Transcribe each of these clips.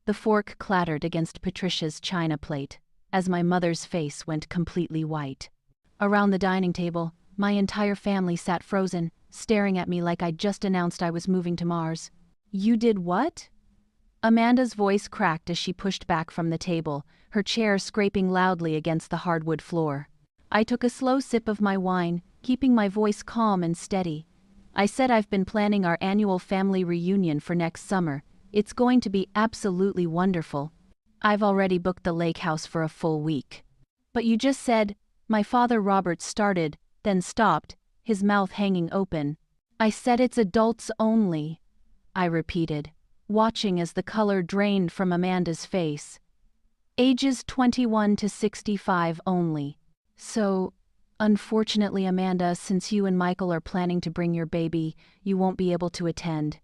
The fork clattered against Patricia's china plate, as my mother's face went completely white. Around the dining table, my entire family sat frozen, staring at me like I'd just announced I was moving to Mars. "You did what?" Amanda's voice cracked as she pushed back from the table, her chair scraping loudly against the hardwood floor. I took a slow sip of my wine, keeping my voice calm and steady. "I said I've been planning our annual family reunion for next summer. It's going to be absolutely wonderful. I've already booked the lake house for a full week." "But you just said—" My father Robert started, then stopped, his mouth hanging open. "I said it's adults only," I repeated, watching as the color drained from Amanda's face. "Ages 21 to 65 only. So, unfortunately, Amanda, since you and Michael are planning to bring your baby, you won't be able to attend.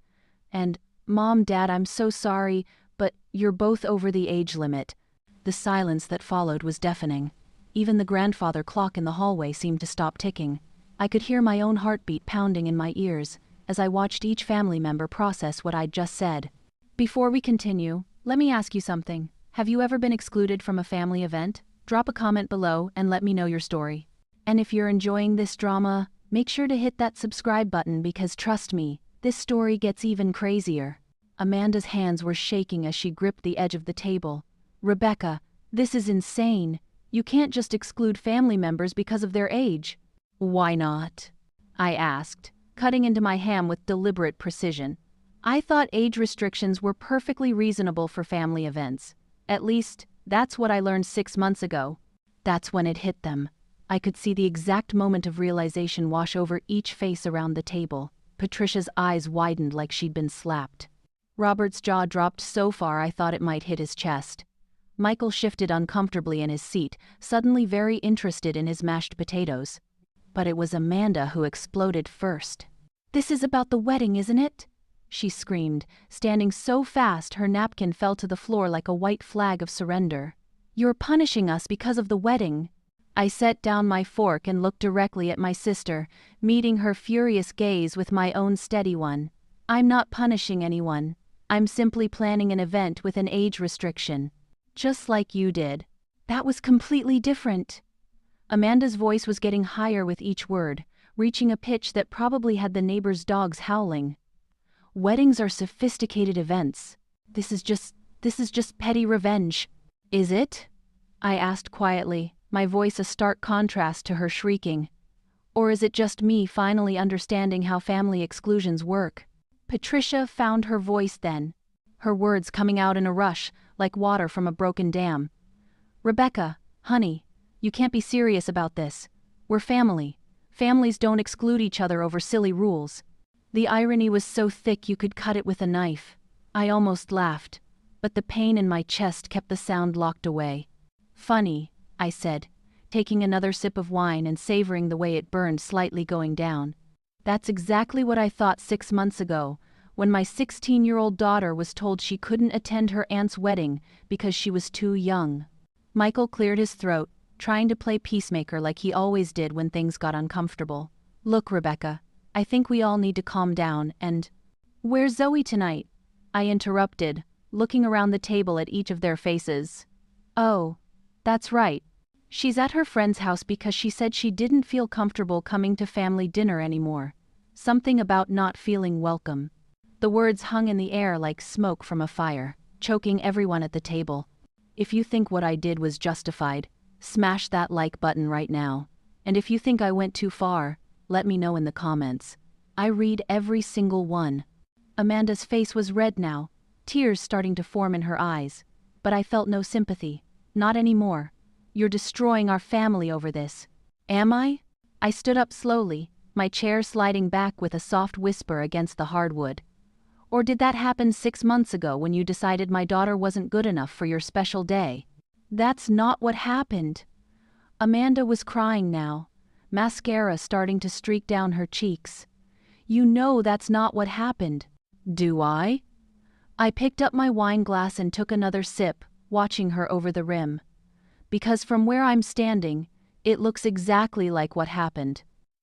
And, Mom, Dad, I'm so sorry, but you're both over the age limit." The silence that followed was deafening. Even the grandfather clock in the hallway seemed to stop ticking. I could hear my own heartbeat pounding in my ears as I watched each family member process what I'd just said. "Before we continue, let me ask you something. Have you ever been excluded from a family event? Drop a comment below and let me know your story. And if you're enjoying this drama, make sure to hit that subscribe button because trust me, this story gets even crazier." Amanda's hands were shaking as she gripped the edge of the table. "Rebecca, this is insane. You can't just exclude family members because of their age." "Why not?" I asked, cutting into my ham with deliberate precision. I thought age restrictions were perfectly reasonable for family events. At least, that's what I learned 6 months ago. That's when it hit them. I could see the exact moment of realization wash over each face around the table. Patricia's eyes widened like she'd been slapped. Robert's jaw dropped so far I thought it might hit his chest. Michael shifted uncomfortably in his seat, suddenly very interested in his mashed potatoes. But it was Amanda who exploded first. "This is about the wedding, isn't it?" she screamed, standing so fast her napkin fell to the floor like a white flag of surrender. "You're punishing us because of the wedding." I set down my fork and looked directly at my sister, meeting her furious gaze with my own steady one. "I'm not punishing anyone. I'm simply planning an event with an age restriction. Just like you did." "That was completely different." Amanda's voice was getting higher with each word, reaching a pitch that probably had the neighbors' dogs howling. "Weddings are sophisticated events. This is just petty revenge." "Is it?" I asked quietly, my voice a stark contrast to her shrieking. "Or is it just me finally understanding how family exclusions work?" Patricia found her voice then, her words coming out in a rush, like water from a broken dam. "Rebecca, honey, you can't be serious about this. We're family. Families don't exclude each other over silly rules." The irony was so thick you could cut it with a knife. I almost laughed, but the pain in my chest kept the sound locked away. "Funny," I said, taking another sip of wine and savoring the way it burned slightly going down. "That's exactly what I thought 6 months ago, when my 16-year-old daughter was told she couldn't attend her aunt's wedding because she was too young." Michael cleared his throat, trying to play peacemaker like he always did when things got uncomfortable. "Look, Rebecca, I think we all need to calm down and—" "Where's Zoe tonight?" I interrupted, looking around the table at each of their faces. "Oh, that's right. She's at her friend's house because she said she didn't feel comfortable coming to family dinner anymore. Something about not feeling welcome." The words hung in the air like smoke from a fire, choking everyone at the table. If you think what I did was justified, smash that like button right now. And if you think I went too far, let me know in the comments. I read every single one. Amanda's face was red now, tears starting to form in her eyes. But I felt no sympathy. Not anymore. "You're destroying our family over this." "Am I?" I stood up slowly, my chair sliding back with a soft whisper against the hardwood. "Or did that happen 6 months ago when you decided my daughter wasn't good enough for your special day?" "That's not what happened." Amanda was crying now, mascara starting to streak down her cheeks. "You know that's not what happened." "Do I?" I picked up my wine glass and took another sip, watching her over the rim. "Because from where I'm standing, it looks exactly like what happened.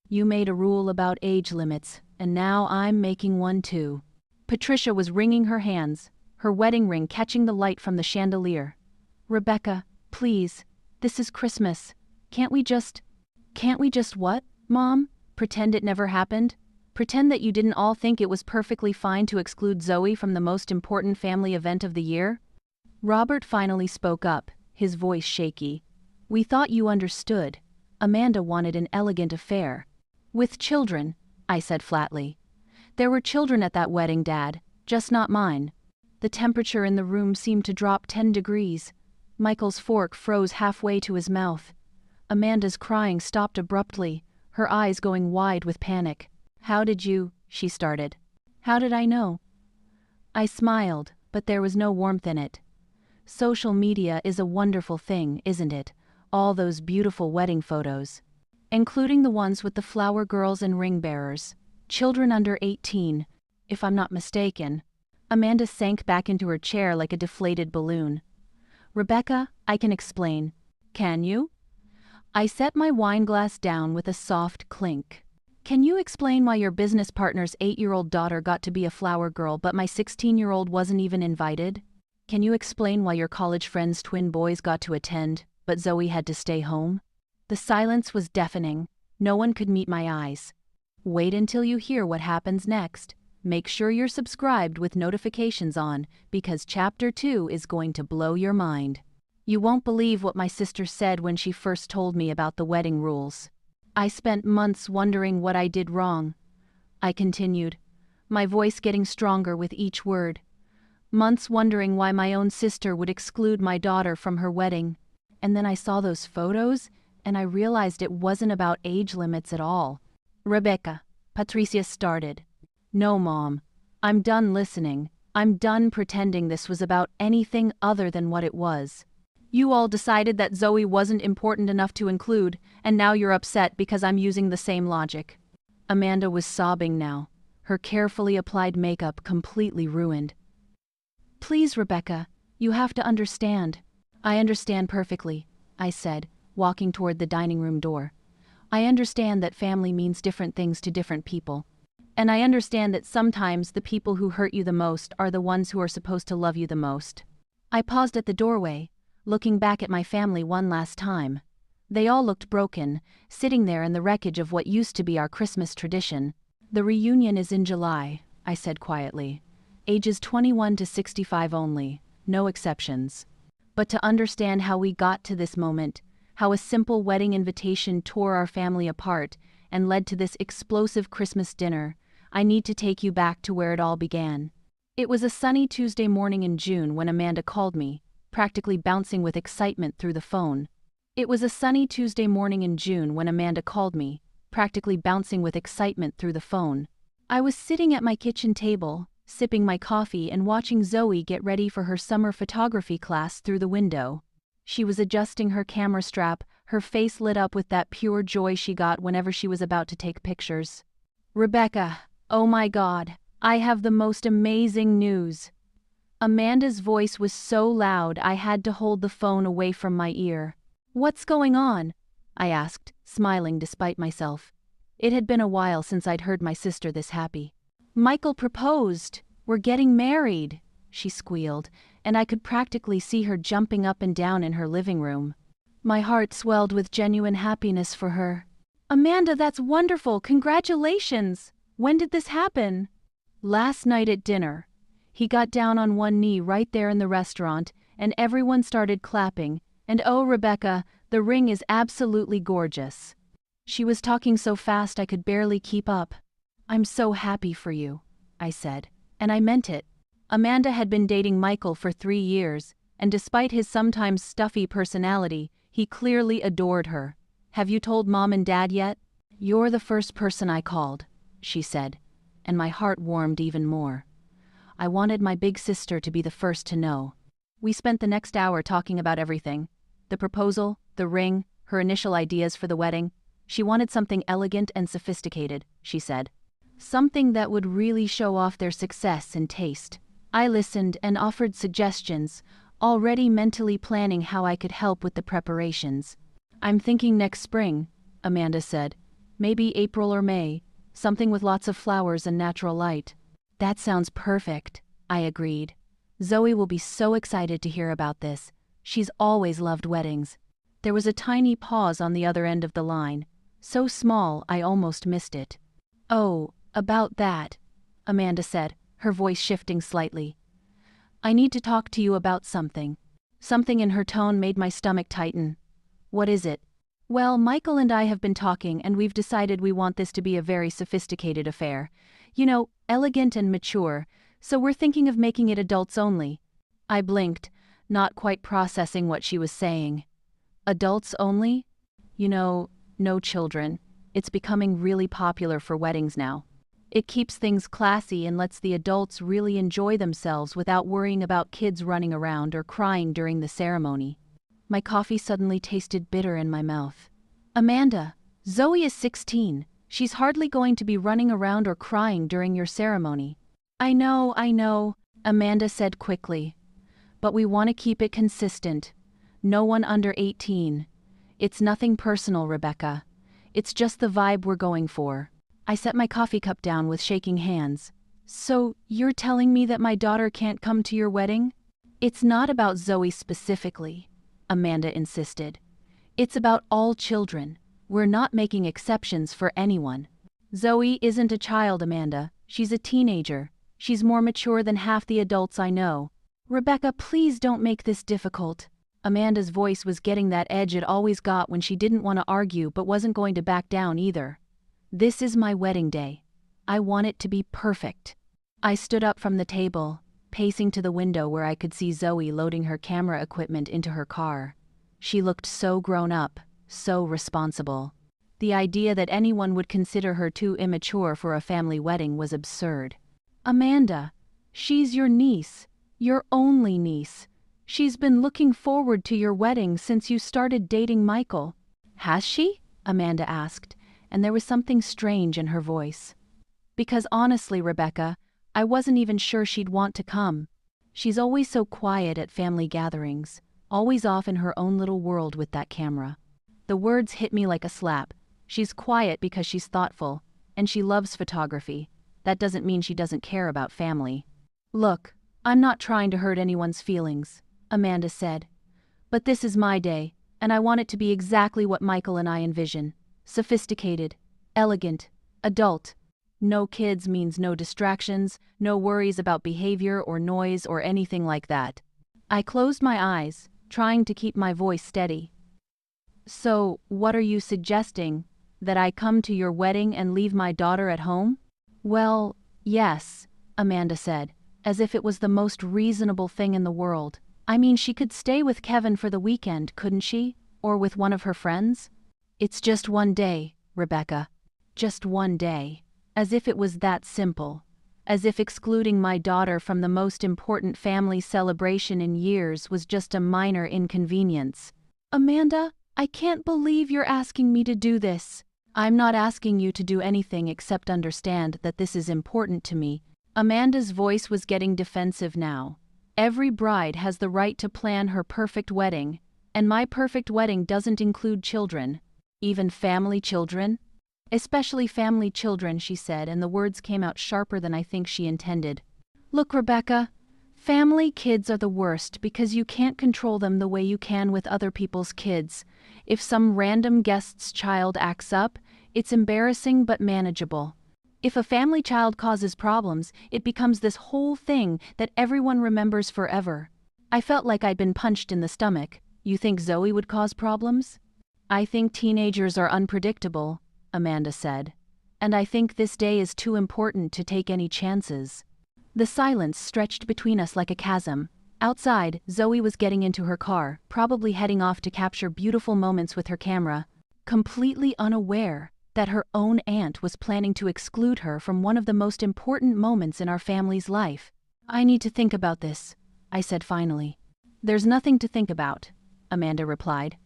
You made a rule about age limits, and now I'm making one too." Patricia was wringing her hands, her wedding ring catching the light from the chandelier. "Rebecca, please, this is Christmas. Can't we just what, Mom? Pretend it never happened? Pretend that you didn't all think it was perfectly fine to exclude Zoe from the most important family event of the year?" Robert finally spoke up, his voice shaky. "We thought you understood. Amanda wanted an elegant affair. With children," I said flatly. "There were children at that wedding, Dad, just not mine." The temperature in the room seemed to drop 10 degrees. Michael's fork froze halfway to his mouth. Amanda's crying stopped abruptly, her eyes going wide with panic. "How did you?" she started. "How did I know?" I smiled, but there was no warmth in it. Social media is a wonderful thing, isn't it? All those beautiful wedding photos. Including the ones with the flower girls and ring bearers. Children under 18, if I'm not mistaken. Amanda sank back into her chair like a deflated balloon. "Rebecca, I can explain." "Can you?" I set my wine glass down with a soft clink. "Can you explain why your business partner's 8-year-old daughter got to be a flower girl but my 16-year-old wasn't even invited? Can you explain why your college friend's twin boys got to attend, but Zoe had to stay home?" The silence was deafening. No one could meet my eyes. Wait until you hear what happens next. Make sure you're subscribed with notifications on, because Chapter 2 is going to blow your mind. You won't believe what my sister said when she first told me about the wedding rules. "I spent months wondering what I did wrong," I continued, my voice getting stronger with each word. "Months wondering why my own sister would exclude my daughter from her wedding. And then I saw those photos, and I realized it wasn't about age limits at all." "Rebecca," Patricia started. "No, Mom. I'm done listening. I'm done pretending this was about anything other than what it was. You all decided that Zoe wasn't important enough to include, and now you're upset because I'm using the same logic." Amanda was sobbing now, her carefully applied makeup completely ruined. "Please, Rebecca, you have to understand." "I understand perfectly," I said, walking toward the dining room door. "I understand that family means different things to different people. And I understand that sometimes the people who hurt you the most are the ones who are supposed to love you the most." I paused at the doorway, looking back at my family one last time. They all looked broken, sitting there in the wreckage of what used to be our Christmas tradition. "The reunion is in July," I said quietly. "Ages 21 to 65 only, no exceptions." But to understand how we got to this moment, how a simple wedding invitation tore our family apart and led to this explosive Christmas dinner, I need to take you back to where it all began. It was a sunny Tuesday morning in June when Amanda called me, practically bouncing with excitement through the phone. It was a sunny Tuesday morning in June when Amanda called me, practically bouncing with excitement through the phone. I was sitting at my kitchen table, sipping my coffee and watching Zoe get ready for her summer photography class through the window. She was adjusting her camera strap, her face lit up with that pure joy she got whenever she was about to take pictures. "Rebecca, oh my God, I have the most amazing news." Amanda's voice was so loud I had to hold the phone away from my ear. "What's going on?" I asked, smiling despite myself. It had been a while since I'd heard my sister this happy. "Michael proposed. We're getting married," she squealed, and I could practically see her jumping up and down in her living room. My heart swelled with genuine happiness for her. "Amanda, that's wonderful! Congratulations! When did this happen?" "Last night at dinner." He got down on one knee right there in the restaurant, and everyone started clapping, and oh, Rebecca, the ring is absolutely gorgeous. She was talking so fast I could barely keep up. "I'm so happy for you," I said, and I meant it. Amanda had been dating Michael for 3 years, and despite his sometimes stuffy personality, he clearly adored her. "Have you told Mom and Dad yet?" "You're the first person I called," she said, and my heart warmed even more. I wanted my big sister to be the first to know. We spent the next hour talking about everything. The proposal, the ring, her initial ideas for the wedding. She wanted something elegant and sophisticated, she said. Something that would really show off their success and taste. I listened and offered suggestions, already mentally planning how I could help with the preparations. "I'm thinking next spring," Amanda said. "Maybe April or May, something with lots of flowers and natural light." "That sounds perfect," I agreed. Zoe will be so excited to hear about this. She's always loved weddings. There was a tiny pause on the other end of the line, so small I almost missed it. Oh, about that, Amanda said, her voice shifting slightly. I need to talk to you about something. Something in her tone made my stomach tighten. What is it? Well, Michael and I have been talking and we've decided we want this to be a very sophisticated affair. You know, elegant and mature, so we're thinking of making it adults only. I blinked, not quite processing what she was saying. Adults only? You know, no children. It's becoming really popular for weddings now. It keeps things classy and lets the adults really enjoy themselves without worrying about kids running around or crying during the ceremony. My coffee suddenly tasted bitter in my mouth. Amanda, Zoe is 16. She's hardly going to be running around or crying during your ceremony. I know, Amanda said quickly. But we want to keep it consistent. No one under 18. It's nothing personal, Rebecca. It's just the vibe we're going for. I set my coffee cup down with shaking hands. So, you're telling me that my daughter can't come to your wedding? It's not about Zoe specifically, Amanda insisted. It's about all children. We're not making exceptions for anyone. Zoe isn't a child, Amanda. She's a teenager. She's more mature than half the adults I know. Rebecca, please don't make this difficult. Amanda's voice was getting that edge it always got when she didn't want to argue but wasn't going to back down either. This is my wedding day. I want it to be perfect. I stood up from the table, pacing to the window where I could see Zoe loading her camera equipment into her car. She looked so grown up, so responsible. The idea that anyone would consider her too immature for a family wedding was absurd. Amanda, she's your niece, your only niece. She's been looking forward to your wedding since you started dating Michael. Has she? Amanda asked, and there was something strange in her voice. Because honestly, Rebecca, I wasn't even sure she'd want to come. She's always so quiet at family gatherings, always off in her own little world with that camera. The words hit me like a slap. She's quiet because she's thoughtful, and she loves photography. That doesn't mean she doesn't care about family. Look, I'm not trying to hurt anyone's feelings, Amanda said. But this is my day, and I want it to be exactly what Michael and I envision. Sophisticated, elegant, adult. No kids means no distractions, no worries about behavior or noise or anything like that. I closed my eyes, trying to keep my voice steady. So, what are you suggesting? That I come to your wedding and leave my daughter at home? Well, yes, Amanda said, as if it was the most reasonable thing in the world. I mean, she could stay with Kevin for the weekend, couldn't she? Or with one of her friends? It's just one day, Rebecca. Just one day. As if it was that simple. As if excluding my daughter from the most important family celebration in years was just a minor inconvenience. Amanda, I can't believe you're asking me to do this. I'm not asking you to do anything except understand that this is important to me. Amanda's voice was getting defensive now. Every bride has the right to plan her perfect wedding, and my perfect wedding doesn't include children. Even family children? Especially family children, she said, and the words came out sharper than I think she intended. Look, Rebecca, family kids are the worst because you can't control them the way you can with other people's kids. If some random guest's child acts up, it's embarrassing but manageable. If a family child causes problems, it becomes this whole thing that everyone remembers forever. I felt like I'd been punched in the stomach. You think Zoe would cause problems? I think teenagers are unpredictable, Amanda said. And I think this day is too important to take any chances. The silence stretched between us like a chasm. Outside, Zoe was getting into her car, probably heading off to capture beautiful moments with her camera, completely unaware that her own aunt was planning to exclude her from one of the most important moments in our family's life. I need to think about this, I said finally. There's nothing to think about, Amanda replied.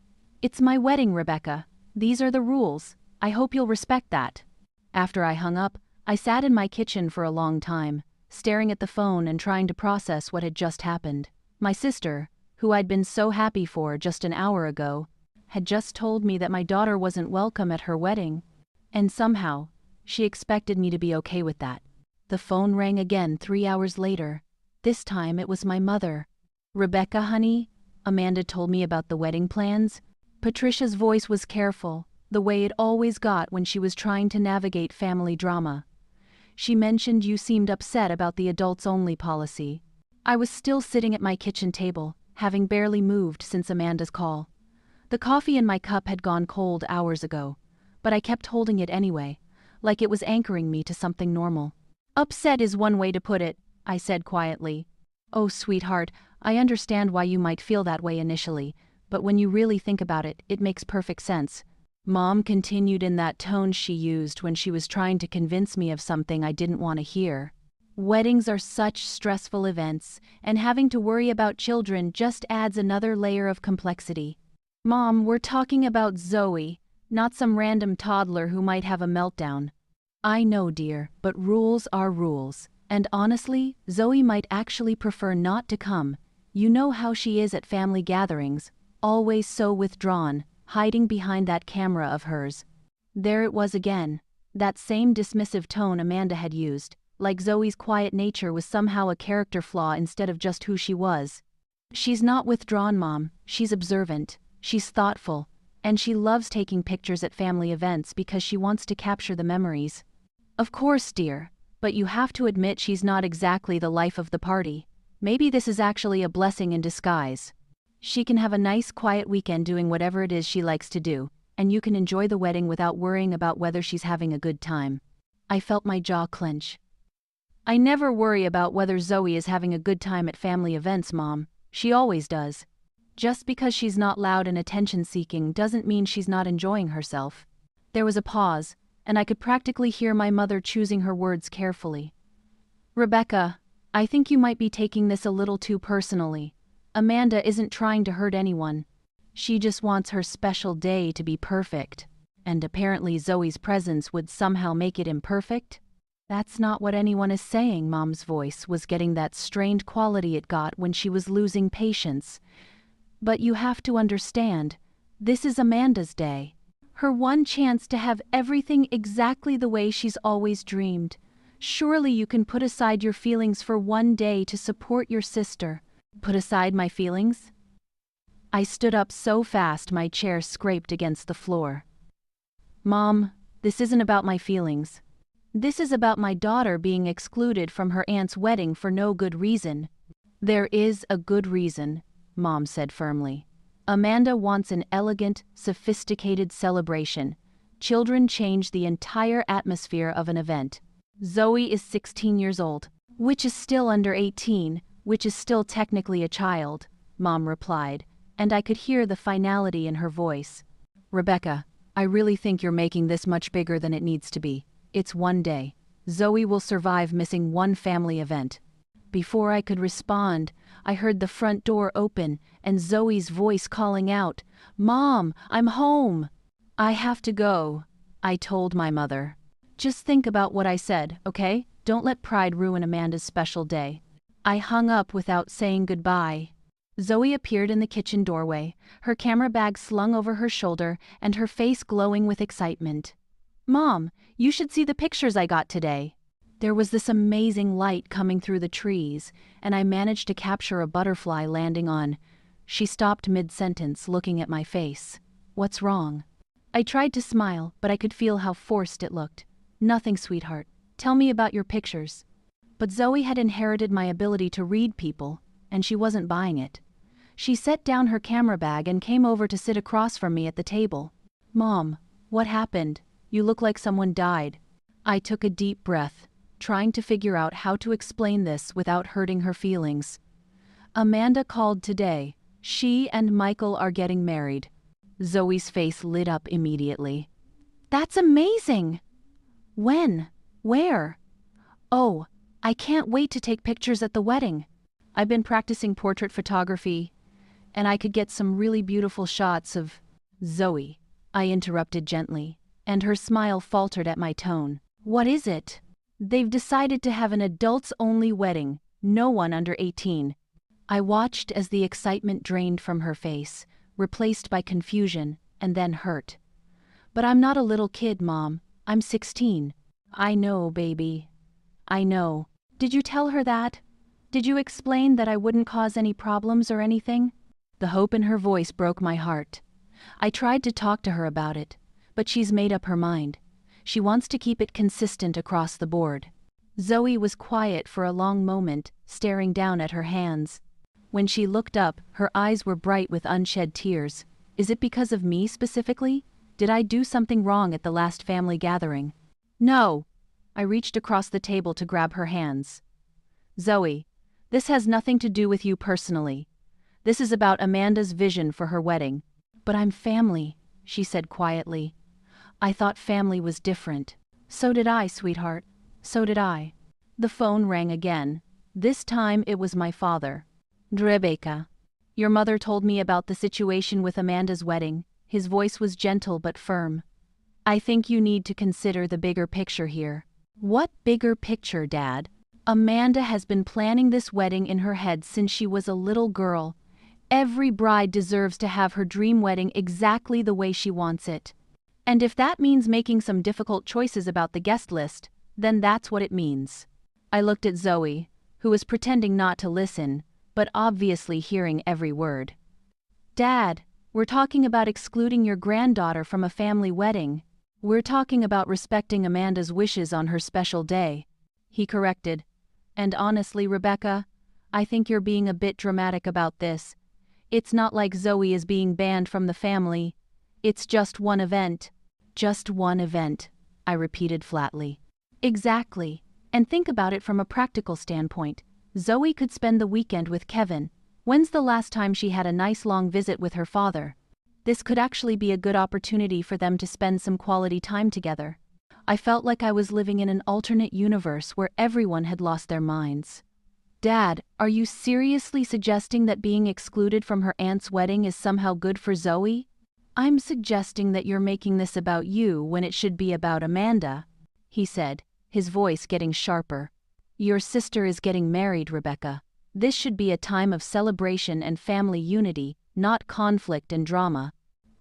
It's my wedding, Rebecca. These are the rules. I hope you'll respect that. After I hung up, I sat in my kitchen for a long time, staring at the phone and trying to process what had just happened. My sister, who I'd been so happy for just an hour ago, had just told me that my daughter wasn't welcome at her wedding. And somehow, she expected me to be okay with that. The phone rang again 3 hours later, This time it was my mother. "Rebecca, honey," Amanda told me about the wedding plans. Patricia's voice was careful, the way it always got when she was trying to navigate family drama. "She mentioned you seemed upset about the adults-only policy." I was still sitting at my kitchen table, having barely moved since Amanda's call. The coffee in my cup had gone cold hours ago, but I kept holding it anyway, like it was anchoring me to something normal. "Upset is one way to put it," I said quietly. "Oh, sweetheart, I understand why you might feel that way initially, but when you really think about it, it makes perfect sense." Mom continued in that tone she used when she was trying to convince me of something I didn't want to hear. "Weddings are such stressful events, and having to worry about children just adds another layer of complexity. Mom, we're talking about Zoe, not some random toddler who might have a meltdown." "I know, dear, but rules are rules. And honestly, Zoe might actually prefer not to come. You know how she is at family gatherings, always so withdrawn, hiding behind that camera of hers." There it was again, that same dismissive tone Amanda had used, like Zoe's quiet nature was somehow a character flaw instead of just who she was. "She's not withdrawn, Mom, she's observant, she's thoughtful, and she loves taking pictures at family events because she wants to capture the memories." "Of course, dear, but you have to admit she's not exactly the life of the party. Maybe this is actually a blessing in disguise. She can have a nice quiet weekend doing whatever it is she likes to do, and you can enjoy the wedding without worrying about whether she's having a good time." I felt my jaw clench. "I never worry about whether Zoe is having a good time at family events, Mom. She always does. Just because she's not loud and attention-seeking doesn't mean she's not enjoying herself." There was a pause, and I could practically hear my mother choosing her words carefully. "Rebecca, I think you might be taking this a little too personally. Amanda isn't trying to hurt anyone. She just wants her special day to be perfect. And apparently Zoe's presence would somehow make it imperfect?" "That's not what anyone is saying." Mom's voice was getting that strained quality it got when she was losing patience. "But you have to understand, this is Amanda's day. Her one chance to have everything exactly the way she's always dreamed. Surely you can put aside your feelings for one day to support your sister." "Put aside my feelings?" I stood up so fast my chair scraped against the floor. "Mom, this isn't about my feelings. This is about my daughter being excluded from her aunt's wedding for no good reason." "There is a good reason," Mom said firmly. "Amanda wants an elegant, sophisticated celebration. Children change the entire atmosphere of an event. Zoe is 16 years old, which is still under 18, which is still technically a child," Mom replied, and I could hear the finality in her voice. "Rebecca, I really think you're making this much bigger than it needs to be. It's one day. Zoe will survive missing one family event." Before I could respond, I heard the front door open and Zoe's voice calling out, "Mom, I'm home." "I have to go," I told my mother. "Just think about what I said, okay? Don't let pride ruin Amanda's special day." I hung up without saying goodbye. Zoe appeared in the kitchen doorway, her camera bag slung over her shoulder and her face glowing with excitement. "Mom, you should see the pictures I got today." There was this amazing light coming through the trees, and I managed to capture a butterfly landing on. She stopped mid-sentence, looking at my face. "What's wrong?" I tried to smile, but I could feel how forced it looked. "Nothing, sweetheart. Tell me about your pictures." But Zoe had inherited my ability to read people, and she wasn't buying it. She set down her camera bag and came over to sit across from me at the table. "Mom, what happened? You look like someone died." I took a deep breath, trying to figure out how to explain this without hurting her feelings. "Amanda called today. She and Michael are getting married." Zoe's face lit up immediately. "That's amazing! When? Where? Oh, I can't wait to take pictures at the wedding. I've been practicing portrait photography, and I could get some really beautiful shots of..." "Zoe," I interrupted gently, and her smile faltered at my tone. "What is it?" "They've decided to have an adults-only wedding, no one under 18. I watched as the excitement drained from her face, replaced by confusion and then hurt. "But I'm not a little kid, Mom. I'm 16. "I know, baby. I know. Did you tell her that?" Did you explain that I wouldn't cause any problems or anything? The hope in her voice broke my heart. I tried to talk to her about it, but she's made up her mind. She wants to keep it consistent across the board. Zoe was quiet for a long moment, staring down at her hands. When she looked up, her eyes were bright with unshed tears. Is it because of me specifically? Did I do something wrong at the last family gathering? No. I reached across the table to grab her hands. Zoe, this has nothing to do with you personally. This is about Amanda's vision for her wedding. But I'm family, she said quietly. I thought family was different. So did I, sweetheart. So did I. The phone rang again. This time it was my father. Rebecca. Your mother told me about the situation with Amanda's wedding. His voice was gentle but firm. I think you need to consider the bigger picture here. What bigger picture, Dad? Amanda has been planning this wedding in her head since she was a little girl. Every bride deserves to have her dream wedding exactly the way she wants it. And if that means making some difficult choices about the guest list, then that's what it means. I looked at Zoe, who was pretending not to listen, but obviously hearing every word. Dad, we're talking about excluding your granddaughter from a family wedding. We're talking about respecting Amanda's wishes on her special day, he corrected. And honestly, Rebecca, I think you're being a bit dramatic about this. It's not like Zoe is being banned from the family. It's just one event. Just one event, I repeated flatly. Exactly. And think about it from a practical standpoint. Zoe could spend the weekend with Kevin. When's the last time she had a nice long visit with her father? This could actually be a good opportunity for them to spend some quality time together. I felt like I was living in an alternate universe where everyone had lost their minds. Dad, are you seriously suggesting that being excluded from her aunt's wedding is somehow good for Zoe? I'm suggesting that you're making this about you when it should be about Amanda, he said, his voice getting sharper. Your sister is getting married, Rebecca. This should be a time of celebration and family unity, not conflict and drama.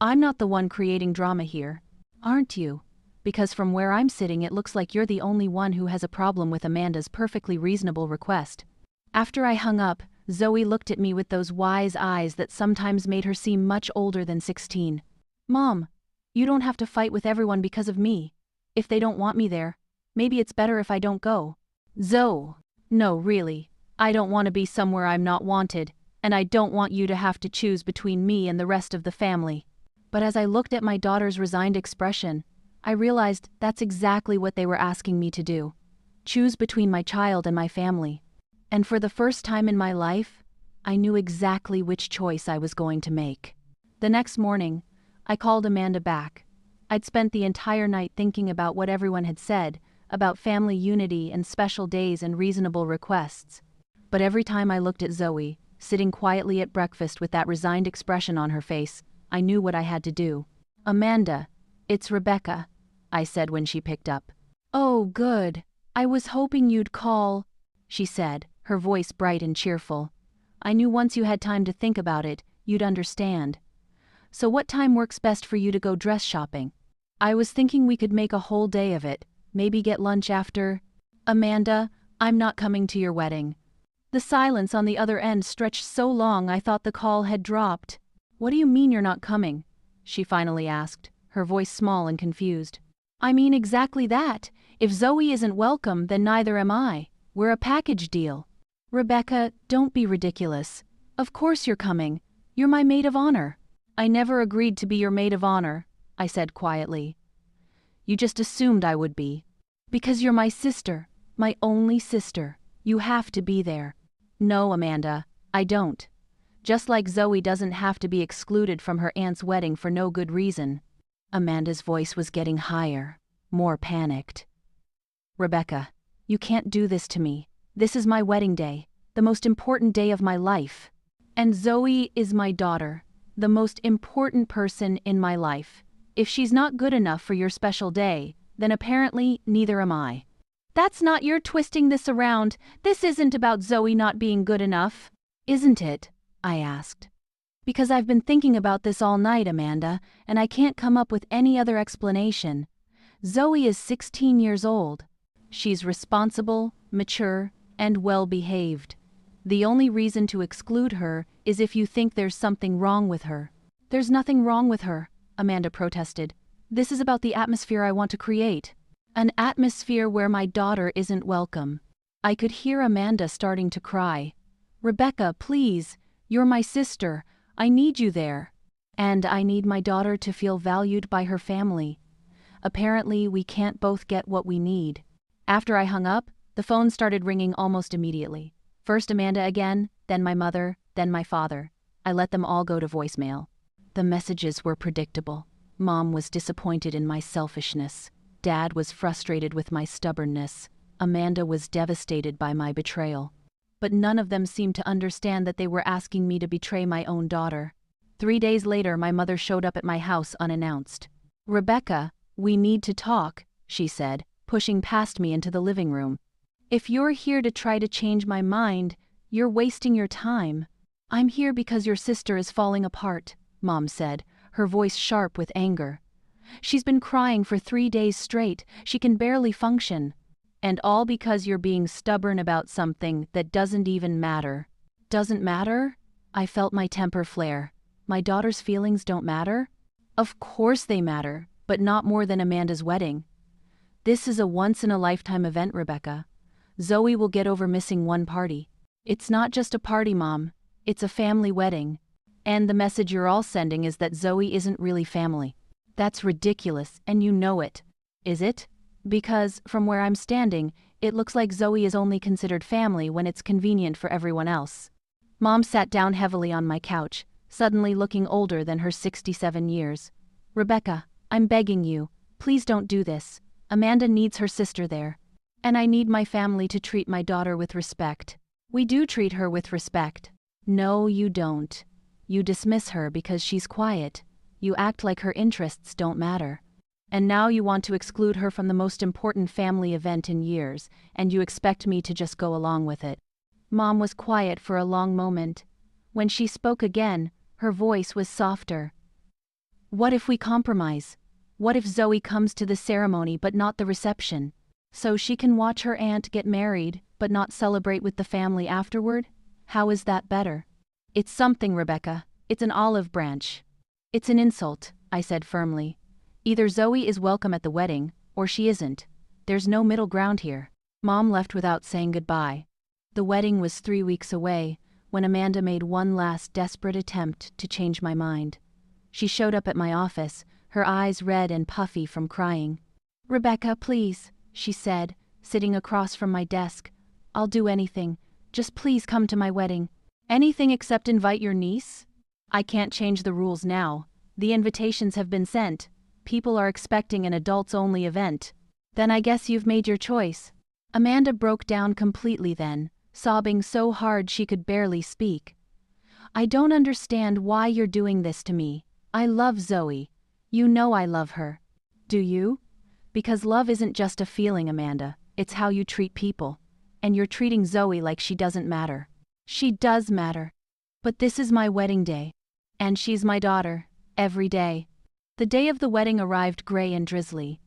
I'm not the one creating drama here, aren't you? Because from where I'm sitting it looks like you're the only one who has a problem with Amanda's perfectly reasonable request. After I hung up, Zoe looked at me with those wise eyes that sometimes made her seem much older than 16. Mom, you don't have to fight with everyone because of me. If they don't want me there, maybe it's better if I don't go. Zoe, no, really. I don't want to be somewhere I'm not wanted, and I don't want you to have to choose between me and the rest of the family. But as I looked at my daughter's resigned expression, I realized that's exactly what they were asking me to do. Choose between my child and my family. And for the first time in my life, I knew exactly which choice I was going to make. The next morning, I called Amanda back. I'd spent the entire night thinking about what everyone had said, about family unity and special days and reasonable requests. But every time I looked at Zoe, sitting quietly at breakfast with that resigned expression on her face, I knew what I had to do. Amanda, it's Rebecca, I said when she picked up. Oh, good. I was hoping you'd call, she said, her voice bright and cheerful. I knew once you had time to think about it, you'd understand. So what time works best for you to go dress shopping? I was thinking we could make a whole day of it, maybe get lunch after. Amanda, I'm not coming to your wedding. The silence on the other end stretched so long I thought the call had dropped. What do you mean you're not coming? She finally asked, her voice small and confused. I mean exactly that. If Zoe isn't welcome, then neither am I. We're a package deal. Rebecca, don't be ridiculous. Of course you're coming. You're my maid of honor. I never agreed to be your maid of honor, I said quietly. You just assumed I would be. Because you're my sister, my only sister. You have to be there. No, Amanda, I don't. Just like Zoe doesn't have to be excluded from her aunt's wedding for no good reason. Amanda's voice was getting higher, more panicked. Rebecca, you can't do this to me. This is my wedding day, the most important day of my life. And Zoe is my daughter, the most important person in my life. If she's not good enough for your special day, then apparently neither am I. That's not your twisting this around. This isn't about Zoe not being good enough. Isn't it? I asked. Because I've been thinking about this all night, Amanda, and I can't come up with any other explanation. Zoe is 16 years old. She's responsible, mature, and well-behaved. The only reason to exclude her is if you think there's something wrong with her. There's nothing wrong with her, Amanda protested. This is about the atmosphere I want to create. An atmosphere where my daughter isn't welcome. I could hear Amanda starting to cry. Rebecca, please, you're my sister. I need you there. And I need my daughter to feel valued by her family. Apparently, we can't both get what we need. After I hung up, the phone started ringing almost immediately. First Amanda again, then my mother, then my father. I let them all go to voicemail. The messages were predictable. Mom was disappointed in my selfishness. Dad was frustrated with my stubbornness. Amanda was devastated by my betrayal. But none of them seemed to understand that they were asking me to betray my own daughter. 3 days later, my mother showed up at my house unannounced. Rebecca, we need to talk, she said, pushing past me into the living room. If you're here to try to change my mind, you're wasting your time. I'm here because your sister is falling apart, Mom said, her voice sharp with anger. She's been crying for 3 days straight. She can barely function. And all because you're being stubborn about something that doesn't even matter. Doesn't matter? I felt my temper flare. My daughter's feelings don't matter? Of course they matter, but not more than Amanda's wedding. This is a once-in-a-lifetime event, Rebecca. Zoe will get over missing one party. It's not just a party, Mom. It's a family wedding. And the message you're all sending is that Zoe isn't really family. That's ridiculous, and you know it. Is it? Because, from where I'm standing, it looks like Zoe is only considered family when it's convenient for everyone else. Mom sat down heavily on my couch, suddenly looking older than her 67 years. Rebecca, I'm begging you, please don't do this. Amanda needs her sister there. And I need my family to treat my daughter with respect. We do treat her with respect. No, you don't. You dismiss her because she's quiet. You act like her interests don't matter. And now you want to exclude her from the most important family event in years, and you expect me to just go along with it. Mom was quiet for a long moment. When she spoke again, her voice was softer. What if we compromise? What if Zoe comes to the ceremony but not the reception? So she can watch her aunt get married, but not celebrate with the family afterward? How is that better? It's something, Rebecca. It's an olive branch. It's an insult, I said firmly. Either Zoe is welcome at the wedding, or she isn't. There's no middle ground here. Mom left without saying goodbye. The wedding was 3 weeks away, when Amanda made one last desperate attempt to change my mind. She showed up at my office, her eyes red and puffy from crying. Rebecca, please, she said, sitting across from my desk. I'll do anything. Just please come to my wedding. Anything except invite your niece? I can't change the rules now. The invitations have been sent. People are expecting an adults-only event. Then I guess you've made your choice. Amanda broke down completely then, sobbing so hard she could barely speak. I don't understand why you're doing this to me. I love Zoe. You know I love her. Do you? Because love isn't just a feeling, Amanda. It's how you treat people. And you're treating Zoe like she doesn't matter. She does matter. But this is my wedding day. And she's my daughter. Every day. The day of the wedding arrived gray and drizzly.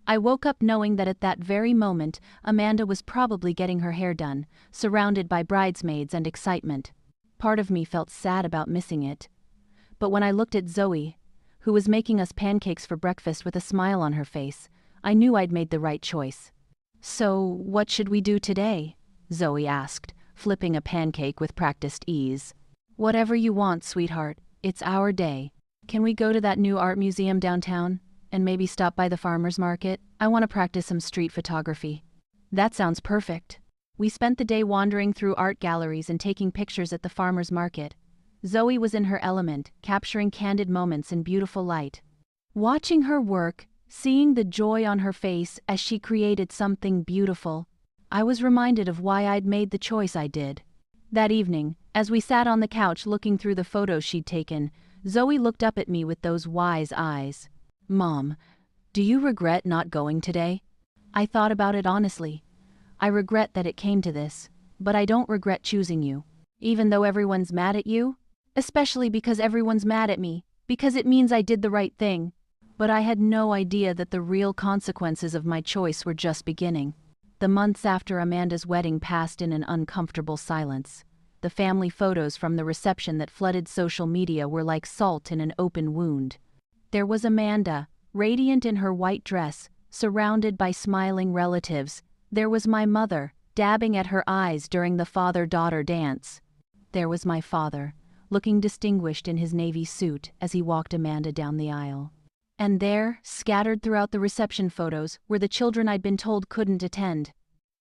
I woke up knowing that at that very moment, Amanda was probably getting her hair done, surrounded by bridesmaids and excitement. Part of me felt sad about missing it. But when I looked at Zoe, who was making us pancakes for breakfast with a smile on her face, I knew I'd made the right choice. So, what should we do today? Zoe asked, flipping a pancake with practiced ease. Whatever you want, sweetheart. It's our day. Can we go to that new art museum downtown? And maybe stop by the farmer's market? I want to practice some street photography. That sounds perfect. We spent the day wandering through art galleries and taking pictures at the farmer's market. Zoe was in her element, capturing candid moments in beautiful light. Watching her work, seeing the joy on her face as she created something beautiful, I was reminded of why I'd made the choice I did. That evening, as we sat on the couch looking through the photos she'd taken, Zoe looked up at me with those wise eyes. Mom, do you regret not going today? I thought about it honestly. I regret that it came to this, but I don't regret choosing you. Even though everyone's mad at you? Especially because everyone's mad at me, because it means I did the right thing. But I had no idea that the real consequences of my choice were just beginning. The months after Amanda's wedding passed in an uncomfortable silence. the family photos from the reception that flooded social media were like salt in an open wound. There was Amanda, radiant in her white dress, surrounded by smiling relatives. There was my mother, dabbing at her eyes during the father-daughter dance. There was my father, looking distinguished in his navy suit as he walked Amanda down the aisle. And there, scattered throughout the reception photos, were the children I'd been told couldn't attend.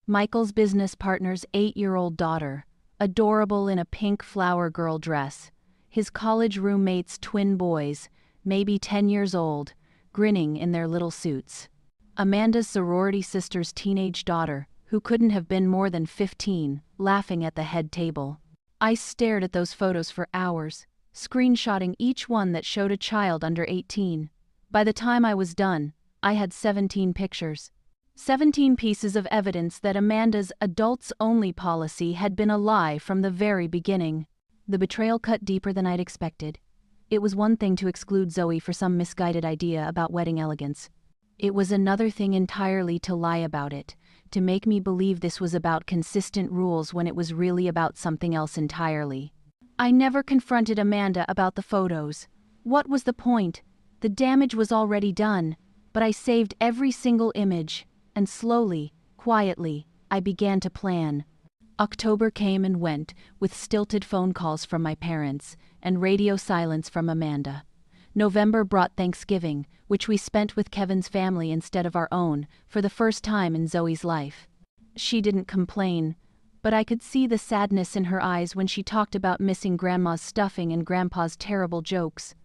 Michael's business partner's 8-year-old daughter, adorable in a pink flower girl dress. His college roommate's twin boys, maybe 10 years old, grinning in their little suits. Amanda's sorority sister's teenage daughter, who couldn't have been more than 15, laughing at the head table. I stared at those photos for hours, screenshotting each one that showed a child under 18. By the time I was done, I had 17 pictures. 17 pieces of evidence that Amanda's adults-only policy had been a lie from the very beginning. The betrayal cut deeper than I'd expected. It was one thing to exclude Zoe for some misguided idea about wedding elegance. It was another thing entirely to lie about it, to make me believe this was about consistent rules when it was really about something else entirely. I never confronted Amanda about the photos. What was the point? The damage was already done, but I saved every single image, and slowly, quietly, I began to plan. October came and went, with stilted phone calls from my parents, and radio silence from Amanda. November brought Thanksgiving, which we spent with Kevin's family instead of our own, for the first time in Zoe's life. She didn't complain, but I could see the sadness in her eyes when she talked about missing Grandma's stuffing and Grandpa's terrible jokes.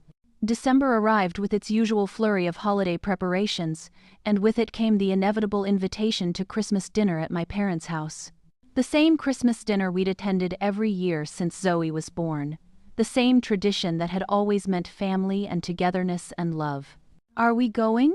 December arrived with its usual flurry of holiday preparations, and with it came the inevitable invitation to Christmas dinner at my parents' house. The same Christmas dinner we'd attended every year since Zoe was born. The same tradition that had always meant family and togetherness and love. "Are we going?"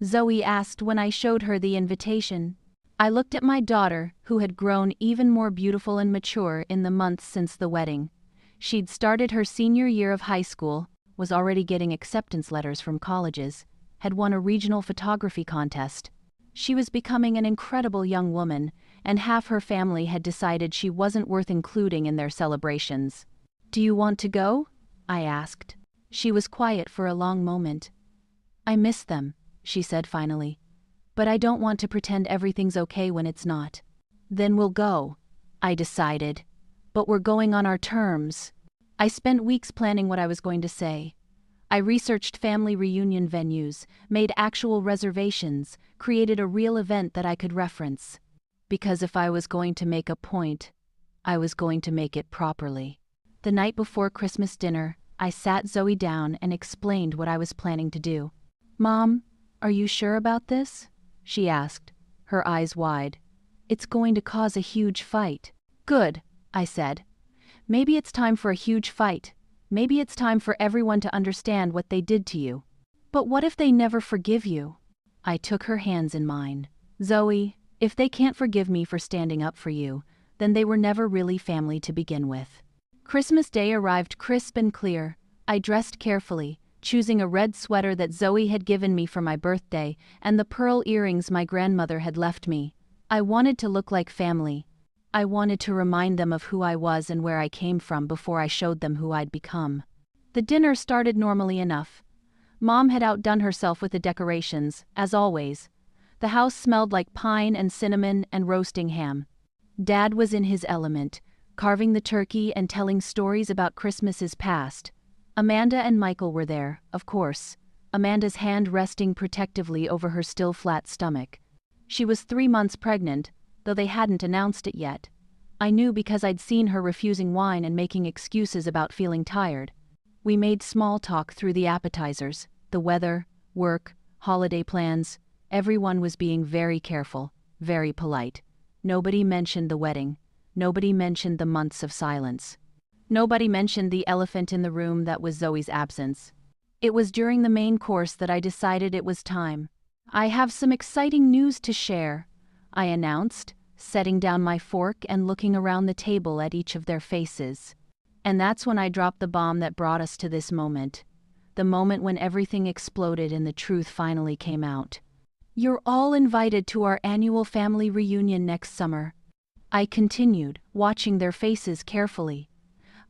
Zoe asked when I showed her the invitation. I looked at my daughter, who had grown even more beautiful and mature in the months since the wedding. She'd started her senior year of high school, was already getting acceptance letters from colleges, had won a regional photography contest. She was becoming an incredible young woman, and half her family had decided she wasn't worth including in their celebrations. "Do you want to go?" I asked. She was quiet for a long moment. "I miss them," she said finally. "But I don't want to pretend everything's okay when it's not." "Then we'll go," I decided. "But we're going on our terms." I spent weeks planning what I was going to say. I researched family reunion venues, made actual reservations, created a real event that I could reference. Because if I was going to make a point, I was going to make it properly. The night before Christmas dinner, I sat Zoe down and explained what I was planning to do. "Mom, are you sure about this?" she asked, her eyes wide. "It's going to cause a huge fight." "Good," I said. "Maybe it's time for a huge fight. Maybe it's time for everyone to understand what they did to you. But what if they never forgive you?" I took her hands in mine. "Zoe, if they can't forgive me for standing up for you, then they were never really family to begin with." Christmas Day arrived crisp and clear. I dressed carefully, choosing a red sweater that Zoe had given me for my birthday and the pearl earrings my grandmother had left me. I wanted to look like family. I wanted to remind them of who I was and where I came from before I showed them who I'd become. The dinner started normally enough. Mom had outdone herself with the decorations, as always. The house smelled like pine and cinnamon and roasting ham. Dad was in his element, carving the turkey and telling stories about Christmases past. Amanda and Michael were there, of course, Amanda's hand resting protectively over her still flat stomach. She was 3 months pregnant, though they hadn't announced it yet. I knew because I'd seen her refusing wine and making excuses about feeling tired. We made small talk through the appetizers, the weather, work, holiday plans. Everyone was being very careful, very polite. Nobody mentioned the wedding. Nobody mentioned the months of silence. Nobody mentioned the elephant in the room that was Zoe's absence. It was during the main course that I decided it was time. "I have some exciting news to share," I announced, setting down my fork and looking around the table at each of their faces. And that's when I dropped the bomb that brought us to this moment. The moment when everything exploded and the truth finally came out. "You're all invited to our annual family reunion next summer." I continued, watching their faces carefully.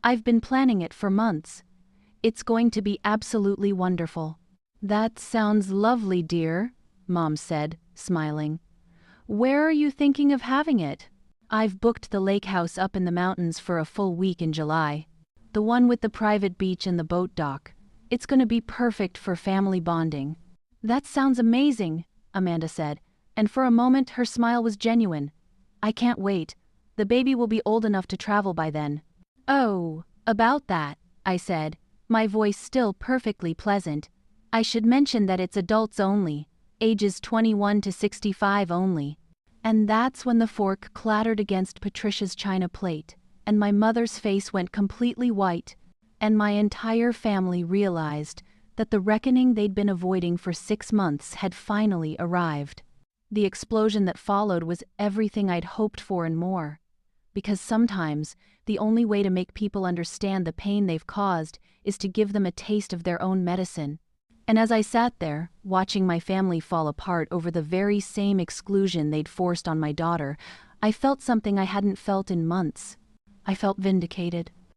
I've been planning it for months. It's going to be absolutely wonderful. That sounds lovely, dear, Mom said, smiling. Where are you thinking of having it? I've booked the lake house up in the mountains for a full week in July. The one with the private beach and the boat dock. It's going to be perfect for family bonding. That sounds amazing, Amanda said, and for a moment her smile was genuine. I can't wait. The baby will be old enough to travel by then. Oh, about that, I said, my voice still perfectly pleasant. I should mention that it's adults only, ages 21 to 65 only. And that's when the fork clattered against Patricia's china plate, and my mother's face went completely white, and my entire family realized that the reckoning they'd been avoiding for 6 months had finally arrived. The explosion that followed was everything I'd hoped for and more. Because sometimes, the only way to make people understand the pain they've caused is to give them a taste of their own medicine. And as I sat there, watching my family fall apart over the very same exclusion they'd forced on my daughter, I felt something I hadn't felt in months. I felt vindicated.